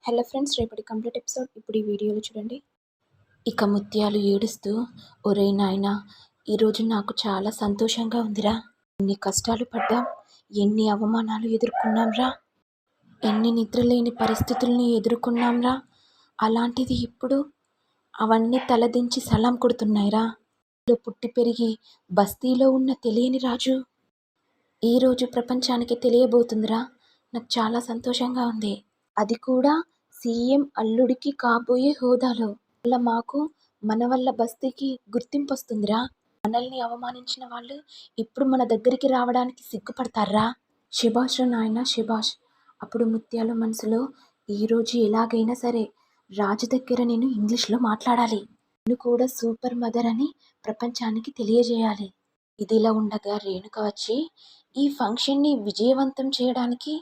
Hello friends, రేపటి complete episode ఇప్పుడు ఈ వీడియోలో చూడండి. ఇక ముత్యాలు ఏడుస్తూ, ఒరేయ్ నాయనా, ఈరోజు నాకు చాలా సంతోషంగా ఉందిరా. ఎన్ని కష్టాలు పడ్డాం, ఎన్ని అవమానాలు ఎదుర్కొన్నాంరా, ఎన్ని నిద్రలేని పరిస్థితుల్ని ఎదుర్కొన్నాంరా. అలాంటిది ఇప్పుడు అవన్నీ తలదించి సలాం కొడుతున్నాయిరా. పుట్టి పెరిగి బస్తీలో ఉన్న తెలియని రాజు ఈరోజు ప్రపంచానికి తెలియబోతుందిరా. నాకు చాలా సంతోషంగా ఉంది. అది కూడా సీఎం అల్లుడికి కాబోయే హోదాలో. అలా మాకు మన వల్ల బస్తీకి గుర్తింపు వస్తుందిరా. మనల్ని అవమానించిన వాళ్ళు ఇప్పుడు మన దగ్గరికి రావడానికి సిగ్గుపడతారా. శభాష్ నాయన శభాష్. అప్పుడు ముత్యాలు మనసులో, ఈరోజు ఎలాగైనా సరే రాజు దగ్గర నేను ఇంగ్లీష్లో మాట్లాడాలి. నేను కూడా సూపర్ మదర్ అని ప్రపంచానికి తెలియజేయాలి. ఇదిలా ఉండగా రేణుక వచ్చి ఈ ఫంక్షన్ని విజయవంతం చేయడానికి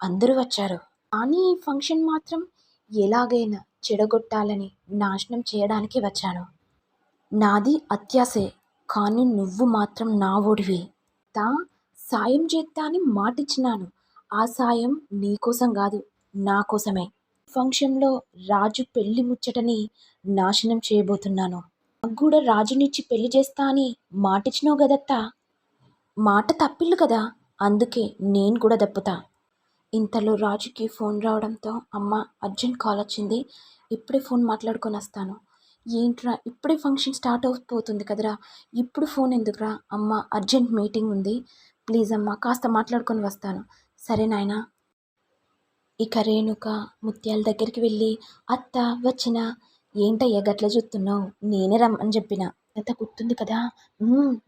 అందరూ వచ్చారు. కానీ ఈ ఫంక్షన్ మాత్రం ఎలాగైనా చెడగొట్టాలని, నాశనం చేయడానికి వచ్చాను. నాది అత్యాసే, కానీ నువ్వు మాత్రం నా ఓడివి. సాయం చేస్తా అని మాటిచ్చినాను. ఆ సాయం నీకోసం కాదు, నా కోసమే. ఫంక్షన్లో రాజు పెళ్లి ముచ్చటని నాశనం చేయబోతున్నాను. నాకు కూడా రాజునిచ్చి పెళ్లి చేస్తా అని మాటిచ్చినావు కదత్తా. మాట తప్పిల్లు కదా, అందుకే నేను కూడా దప్పుతా. ఇంతలో రాజుకి ఫోన్ రావడంతో, అమ్మ అర్జెంట్ కాల్ వచ్చింది, ఇప్పుడే ఫోన్ మాట్లాడుకొని వస్తాను. ఏంట్రా ఇప్పుడే ఫంక్షన్ స్టార్ట్ అయిపోతుంది కదరా, ఇప్పుడు ఫోన్ ఎందుకురా? అమ్మ అర్జెంట్ మీటింగ్ ఉంది, ప్లీజ్ అమ్మ కాస్త మాట్లాడుకొని వస్తాను. సరే నాయనా. ఇక రేణుక ముత్యాల దగ్గరికి వెళ్ళి, అత్త వచ్చినా. ఏంటయ్యా గట్ల చూస్తున్నావు? నేనే రమ్మని చెప్పిన. అత్త గుర్తుంది కదా,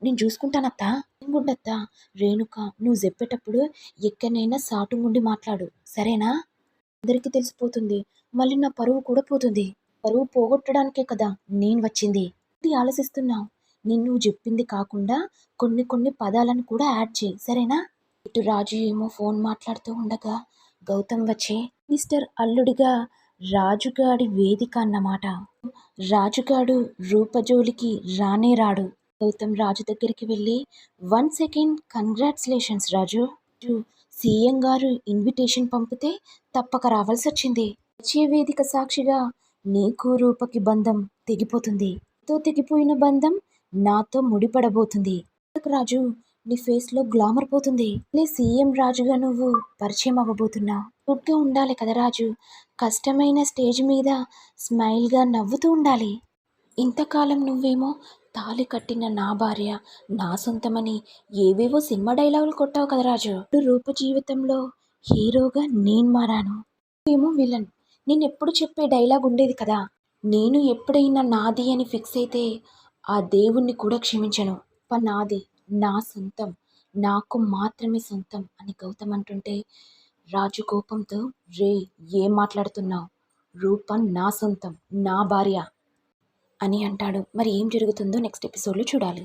నేను చూసుకుంటానత్తా. గుండత్తా. రేణుక, నువ్వు చెప్పేటప్పుడు ఎక్కడైనా సాటుగుండి మాట్లాడు, సరేనా? అందరికీ తెలిసిపోతుంది, మళ్ళీ నా పరువు కూడా పోతుంది. పరువు పోగొట్టడానికే కదా నేను వచ్చింది. ఆలోచిస్తున్నావు? నిన్ను చెప్పింది కాకుండా కొన్ని పదాలను కూడా యాడ్ చేయి, సరేనా? ఇటు రాజు ఏమో ఫోన్ మాట్లాడుతూ ఉండగా గౌతమ్ వచ్చి, మిస్టర్ అల్లుడిగా రాజుగాడి వేదిక అన్నమాట. రాజుగాడు రూపజోలికి రానే రాడు. గౌతమ్ రాజు దగ్గరికి వెళ్ళి, 1 సెకండ్, కంగ్రాచులేషన్స్ రాజు. సీఎం గారు ఇన్విటేషన్ పంపితే తప్పక రావాల్సి వచ్చింది. వచ్చే వేదిక సాక్షిగా నీకు రూపకి బంధం తెగిపోతుంది. తెగిపోయిన బంధం నాతో ముడిపడబోతుంది. రాజు, నీ ఫేస్లో గ్లామర్ పోతుంది. సీఎం రాజుగా నువ్వు పరిచయం అవ్వబోతున్నావు. గుడ్గా ఉండాలి కదా రాజు. కష్టమైన స్టేజ్ మీద స్మైల్గా నవ్వుతూ ఉండాలి. ఇంతకాలం నువ్వేమో తాళి కట్టిన నా భార్య, నా సొంతమని ఏవేవో సినిమా డైలాగులు కొట్టావు కదా రాజు. రూప జీవితంలో హీరోగా నేను మారాను, నువ్వేమో విలన్. నేను ఎప్పుడు చెప్పే డైలాగ్ ఉండేది కదా, నేను ఎప్పుడైనా నాది అని ఫిక్స్ అయితే ఆ దేవుణ్ణి కూడా క్షమించను. నాది, నా సొంతం, నాకు మాత్రమే సొంతం అని గౌతమ్ అంటుంటే రాజు కోపంతో, రే ఏం మాట్లాడుతున్నావు? రూప నా సొంతం, నా భార్య అని అంటాడు. మరి ఏం జరుగుతుందో నెక్స్ట్ ఎపిసోడ్లో చూడాలి.